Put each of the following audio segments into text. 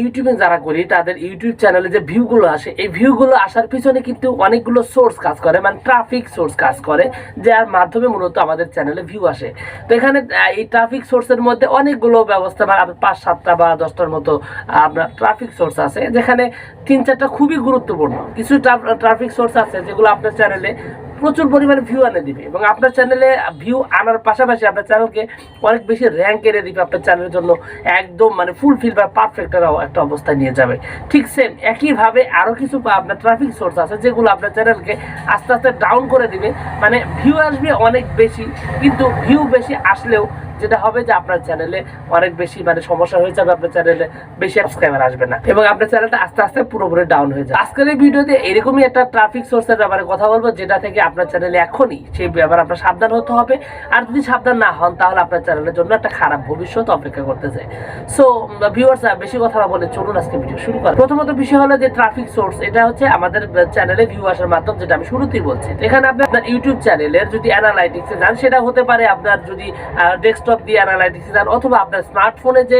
ইউটিউবে যারা করি তাদের ইউটিউব চ্যানেলে যে ভিউগুলো আসে, এই ভিউগুলো আসার পিছনে কিন্তু অনেকগুলো সোর্স কাজ করে, মানে ট্রাফিক সোর্স কাজ করে, যার মাধ্যমে মূলত আমাদের চ্যানেলে ভিউ আসে। তো এখানে এই ট্রাফিক সোর্সের মধ্যে অনেকগুলো ব্যবস্থা, মানে 5-7টা বা 10টার মতো আপনার ট্রাফিক সোর্স আছে, যেখানে 3-4টা খুবই গুরুত্বপূর্ণ। কিছু ট্রাফিক সোর্স আছে যেগুলো আপনার চ্যানেলে প্রচুর পরিমাণে ভিউ এনে দিবে, এবং আপনার চ্যানেলে ভিউ আনার পাশাপাশি আপনার চ্যানেলকে অনেক বেশি র্যাঙ্ক এনে দিবে, আপনার চ্যানেলের জন্য একদম মানে ফুলফিল বা পারফেক্ট একটা অবস্থায় নিয়ে যাবে। ঠিক সেম একইভাবে আরও কিছু আপনার ট্রাফিক সোর্স আছে যেগুলো আপনার চ্যানেলকে আস্তে আস্তে ডাউন করে দিবে। মানে ভিউ আসবে অনেক বেশি, কিন্তু ভিউ বেশি আসলেও যেটা হবে যে আপনার চ্যানেলে অনেক বেশি মানে সমস্যা হয়ে যাবে, আপনার চ্যানেলে বেশি সাবস্ক্রাইবার আসবে না, এবং আপনার চ্যানেলটা আস্তে আস্তে পুরোপুরি ডাউন হয়ে যাবে। আজকের এই ভিডিওতে এরকমই একটা ট্রাফিক সোর্সের ব্যাপারে কথা বলবো, যেটা থেকে আপনার চ্যানেলে এখনই সেই ব্যাপারে আপনার সাবধান হতে হবে। আর যদি সাবধান না হন তাহলে আপনার চ্যানেলের জন্য একটা খারাপ ভবিষ্যৎ অপেক্ষা করতেছে। সো ভিউয়ার্স, বেশি কথা না বলে চলুন আজকে ভিডিও শুরু করি। প্রথমত বিষয় হলো যে ট্রাফিক সোর্স, এটা হচ্ছে আমাদের চ্যানেলে ভিউ আসার মাধ্যম, যেটা আমি শুরুতেই বলছি। এখানে আপনার ইউটিউব চ্যানেলের যদি অ্যানালাইটিক্সে যান, সেটা হতে পারে আপনার যদি ডেস্কটপ দিয়ে অ্যানালাইটিক্সে যান, অথবা আপনার স্মার্টফোনে যে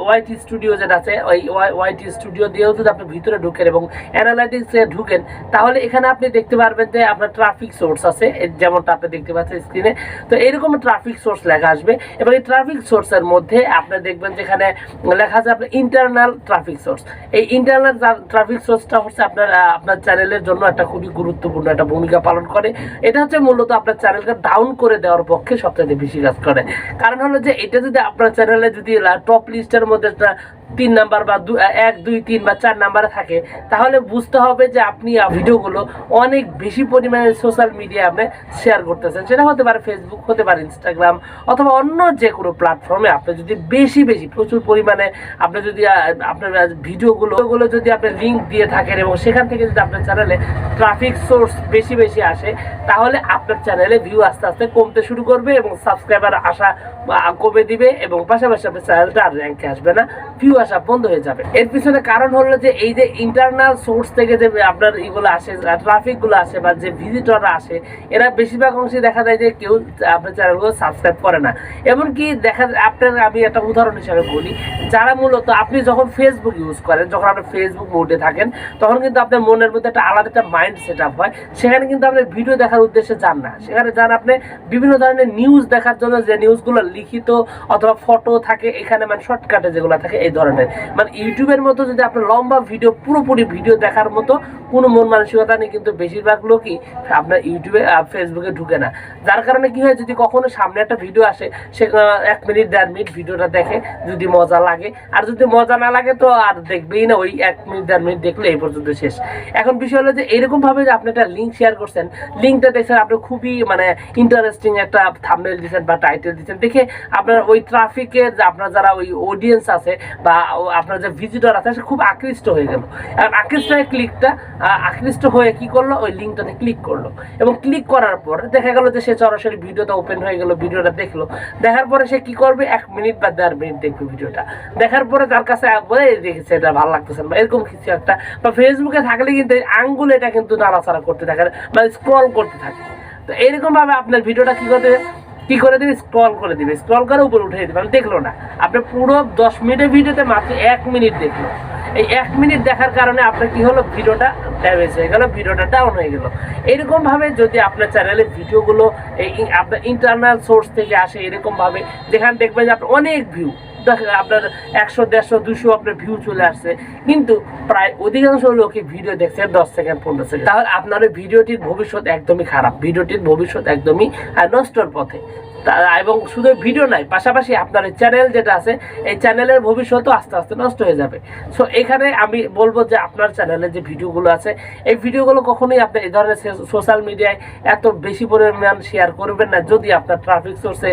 ওয়াইটি স্টুডিও যেটা আছে, ওই ওয়াইটি স্টুডিও দিয়েও যদি আপনি ভিতরে ঢুকেন এবং অ্যানালাইটিক্সে ঢুকেন, তাহলে এখানে আপনি দেখতে পারবেন যে আপনার ট্রাফিক সোর্স আছে, যেমনটা আপনি দেখতে পাচ্ছেন স্ক্রিনে। তো এইরকম ট্রাফিক সোর্স লেখা আসবে, এবং এই ট্রাফিক সোর্সের মধ্যে আপনি দেখবেন যেখানে লেখা আছে আপনার ইন্টারনাল ট্রাফিক সোর্স। এই ইন্টারনাল ট্রাফিক সোর্সটা হচ্ছে আপনার চ্যানেলের জন্য একটা খুবই গুরুত্বপূর্ণ একটা ভূমিকা পালন করে। এটা হচ্ছে মূলত আপনার চ্যানেলকে ডাউন করে দেওয়ার পক্ষে সবচেয়ে বেশি কাজ করে। কারণ হলো যে এটা যদি আপনার চ্যানেলে যদি টপ লিস্টের মধ্যে 3 নাম্বার বা 1, 2, 3 বা 4 নাম্বারে থাকে, তাহলে বুঝতে হবে যে আপনি ভিডিওগুলো অনেক বেশি পরিমাণে সোশ্যাল মিডিয়ায় আপনি শেয়ার করতেছেন। সেটা হতে পারে ফেসবুক, হতে পারে ইনস্টাগ্রাম, অথবা অন্য যে কোনো প্ল্যাটফর্মে আপনি যদি বেশি প্রচুর পরিমাণে আপনি যদি আপনার ভিডিওগুলো যদি আপনি লিঙ্ক দিয়ে থাকেন, এবং সেখান থেকে যদি আপনার চ্যানেলে ট্রাফিক সোর্স বেশি আসে, তাহলে আপনার চ্যানেলে ভিউ আস্তে আস্তে কমতে শুরু করবে, এবং সাবস্ক্রাইবার আসা কমে দিবে, এবং পাশাপাশি আপনার চ্যানেলটা আর র্যাঙ্কে আসবে না, ভিউ আসা বন্ধ হয়ে যাবে। এর পিছনে কারণ হলো যে এই যে ইন্টারনাল সোর্স থেকে যে আপনার এগুলো আসে, ট্রাফিকগুলো আসে বা যে ভিজিটররা আসে, এরা বেশিরভাগ অংশে দেখা যায় যে কেউ আপনার চ্যানেলগুলো সাবস্ক্রাইব করে না। এমনকি দেখা যায় আমি একটা উদাহরণ হিসাবে বলি, যারা মূলত আপনি যখন ফেসবুক ইউজ করেন, যখন আপনি ফেসবুক মোডে থাকেন, তখন কিন্তু আপনার মনের মধ্যে একটা আলাদা একটা মাইন্ড সেট আপ হয়। সেখানে কিন্তু আপনি ভিডিও দেখার উদ্দেশ্যে যান না, সেখানে যান আপনি বিভিন্ন ধরনের নিউজ দেখার জন্য, যে নিউজগুলো লিখিত অথবা ফটো থাকে এখানে, মানে শর্টকাটে যেগুলো থাকে এই ধরনের। মানে ইউটিউবের মতো যদি আপনার লম্বা ভিডিও, পুরোপুরি ভিডিও দেখার মতো কোনো মন মানসিকতা নেই, কিন্তু বেশিরভাগ লোকই আপনার ইউটিউবে ফেসবুকে ঢুকে না। যার কারণে কি হয়, যদি কখনো সামনে একটা ভিডিও আসে, সে 1 মিনিট 1.5 মিনিট ভিডিওটা দেখে, যদি মজা লাগে, আর যদি মজা না লাগে তো আর দেখবেই না, ওই 1 মিনিট 1.5 মিনিট দেখলে এই পর্যন্ত শেষ। এখন বিষয় হলো যে এরকম ভাবে যে আপনি একটা লিঙ্ক শেয়ার করছেন, লিঙ্কটা দেখছেন আপনি খুবই মানে ইন্টারেস্টিং একটা থাম্বনেল দিচ্ছেন বা টাইটেল দিচ্ছেন, দেখে আপনার ওই ট্রাফিকের আপনার যারা ওই অডিয়েন্স আছে বা আপনার যে ভিজিটর আছে, সে খুব আকৃষ্ট হয়ে গেল। আর আকৃষ্ট হয়ে কি করলো, ওই লিঙ্কটাতে ক্লিক করলো, এবং ক্লিক করার পর দেখা গেল যে সে সরাসরি ভিডিওটা ওপেন হয়ে গেল, ভিডিওটা দেখলো। দেখার পরে সে কি করবে, 1 মিনিট বা 1.5 মিনিট দেখবে ভিডিওটা। দেখার পরে তার কাছে বলে দেখেছে এটা ভালো লাগতেছে বা এরকম কিছু একটা, বা ফেসবুকে থাকলে কিন্তু আঙ্গুল এটা কিন্তু নাড়াচাড়া করতে থাকে বা স্ক্রল করতে থাকে। তো এরকম ভাবে আপনার ভিডিওটা কি করে দেবে, স্ক্রল করে দিবে, স্ক্রল করে উপরে উঠে দিবে, মানে দেখলো না। আপনি পুরো 10 মিনিটের ভিডিওতে মাত্র 1 মিনিট দেখলো। এই 1 মিনিট দেখার কারণে আপনার কি হলো, ভিডিওটা ড্যামেজ হয়ে গেল, ভিডিওটা ডাউন হয়ে গেল। এরকম ভাবে যদি আপনার চ্যানেলে ভিডিওগুলো এই আপনার ইন্টারনাল সোর্স থেকে আসে, এরকম ভাবে যেখানে দেখবেন যে আপনার অনেক ভিউ, আপনার 100, 150, 200 আপনার ভিউ চলে আসছে, কিন্তু প্রায় অধিকাংশ লোকই ভিডিও দেখছে 10 সেকেন্ড 15 সেকেন্ড, তাহলে আপনার ওই ভিডিওটির ভবিষ্যৎ একদমই খারাপ, ভিডিওটির ভবিষ্যৎ একদমই নষ্টর পথে। এবং শুধু ভিডিও নাই, পাশাপাশি আপনার চ্যানেল যেটা আছে, এই চ্যানেলের ভবিষ্যৎও আস্তে আস্তে নষ্ট হয়ে যাবে। সো এখানে আমি বলবো যে আপনার চ্যানেলে যে ভিডিওগুলো আছে, এই ভিডিওগুলো কখনোই আপনি এই ধরনের সোশ্যাল মিডিয়ায় এত বেশি পরিমাণ শেয়ার করবেন না, যদি আপনার ট্রাফিক সোর্সে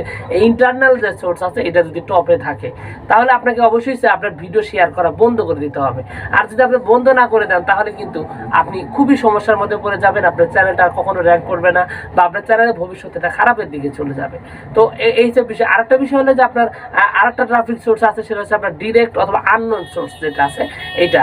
ইন্টারনাল যে সোর্স আছে এটা যদি টপে থাকে, তাহলে আপনাকে অবশ্যই আপনার ভিডিও শেয়ার করা বন্ধ করে দিতে হবে। আর যদি আপনি বন্ধ না করে দেন, তাহলে কিন্তু আপনি খুবই সমস্যার মধ্যে পড়ে যাবেন, আপনার চ্যানেলটা কখনো র্যাঙ্ক করবে না, বা আপনার চ্যানেলের ভবিষ্যৎটা খারাপের দিকে চলে যাবে। তো এই যে বিষয়, আরেকটা বিষয় হলো যে আপনার আরেকটা ট্রাফিক সোর্স আছে, সেটা হচ্ছে আপনার ডিরেক্ট অথবা আননোন সোর্স যেটা আছে, এটা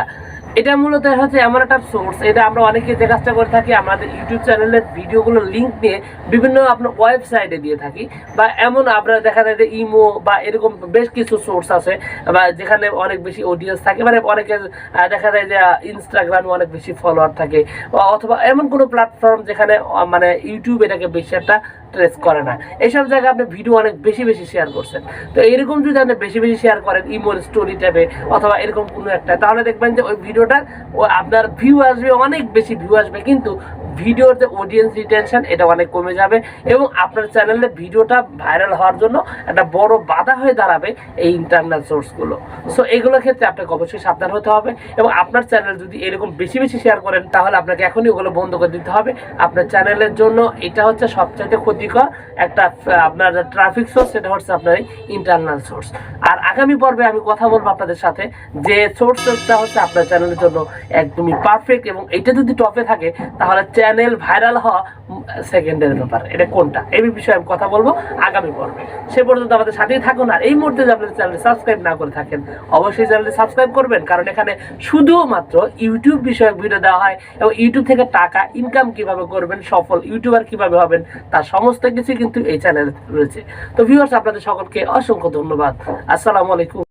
এটা মূলত হচ্ছে এমন একটা সোর্স, এটা আমরা অনেকে যে কাজটা করে থাকি, আমাদের ইউটিউব চ্যানেলের ভিডিওগুলোর লিঙ্ক নিয়ে বিভিন্ন আপনার ওয়েবসাইটে দিয়ে থাকি, বা এমন আপনারা দেখা যায় যে ইমো বা এরকম বেশ কিছু সোর্স আছে, বা যেখানে অনেক বেশি অডিয়েন্স থাকে, মানে অনেকে দেখা যায় যে ইনস্টাগ্রামে অনেক বেশি ফলোয়ার থাকে, অথবা এমন কোনো প্ল্যাটফর্ম যেখানে মানে ইউটিউব এটাকে বেশি একটা ট্রেস করে না, এইসব জায়গায় আপনি ভিডিও অনেক বেশি বেশি শেয়ার করছেন। তো এরকম যদি আপনি বেশি বেশি শেয়ার করেন ইমোর স্টোরি ট্যাবে অথবা এরকম কোনো একটা, তাহলে দেখবেন যে ওই ভিডিওটার আপনার ভিউ আসবে, অনেক বেশি ভিউ আসবে, কিন্তু ভিডিওর যে অডিয়েন্স রিটেনশন এটা অনেক কমে যাবে, এবং আপনার চ্যানেলে ভিডিওটা ভাইরাল হওয়ার জন্য একটা বড় বাধা হয়ে দাঁড়াবে এই ইন্টারনাল সোর্সগুলো। সো এগুলোর ক্ষেত্রে আপনাকে অবশ্যই সাবধান হতে হবে, এবং আপনার চ্যানেল যদি এরকম বেশি বেশি শেয়ার করেন তাহলে আপনাকে এখনই ওগুলো বন্ধ করে দিতে হবে। আপনার চ্যানেলের জন্য এটা হচ্ছে সবচাইতে ক্ষতিকর একটা আপনার ট্রাফিক সোর্স, সেটা হচ্ছে আপনার ইন্টারনাল সোর্স। আর আগামী পর্বে আমি কথা বলবো আপনাদের সাথে যে সোর্সটা হচ্ছে আপনার চ্যানেলের জন্য একদমই পারফেক্ট, এবং এটা যদি টপে থাকে তাহলে চ্যানেল ভাইরাল হওয়া সেকেন্ডের ব্যাপার, এটা কোনটা, এই বিষয়ে আমি কথা বলবো আগামী পর্বে। সে পর্যন্ত আমাদের সাথেই থাকুন। আর এই মুহূর্তে যদি আপনাদের চ্যানেল সাবস্ক্রাইব না করে থাকেন অবশ্যই চ্যানেলটি সাবস্ক্রাইব করবেন, কারণ এখানে শুধুমাত্র ইউটিউব বিষয়ক ভিডিও দেওয়া হয়, এবং ইউটিউব থেকে টাকা ইনকাম কিভাবে করবেন, সফল ইউটিউবার কিভাবে হবেন, তার সমস্ত কিছু কিন্তু এই চ্যানেলে রয়েছে। তো ভিউয়ার্স, আপনাদের সকলকে অসংখ্য ধন্যবাদ। আসসালামু আলাইকুম।